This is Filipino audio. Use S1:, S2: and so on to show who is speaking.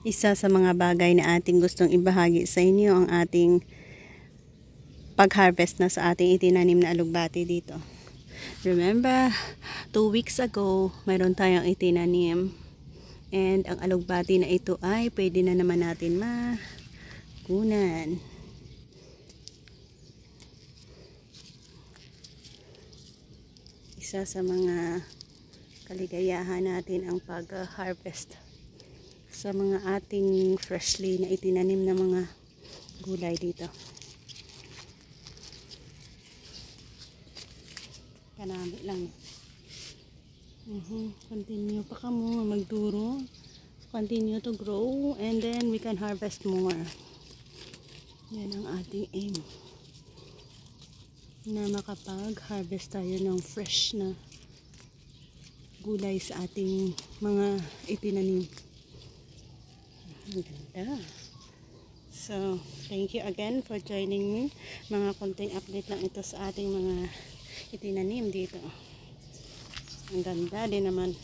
S1: Isa sa mga bagay na ating gustong ibahagi sa inyo ang ating pag-harvest na sa ating itinanim na alugbati dito. Remember, 2 weeks ago, mayroon tayong itinanim. And ang alugbati na ito ay pwede na naman natin makunan. Isa sa mga kaligayahan natin ang pag-harvest sa mga ating freshly na itinanim na mga gulay dito. Kanami lang. Continue pa ka mo magduro. Continue to grow and then we can harvest more. Yan ang ating aim. Na makapag-harvest tayo ng fresh na gulay sa ating mga itinanim. Ang ganda. So, thank you again for joining me. Mga konting update lang ito sa ating mga itinanim dito. Ang ganda din naman.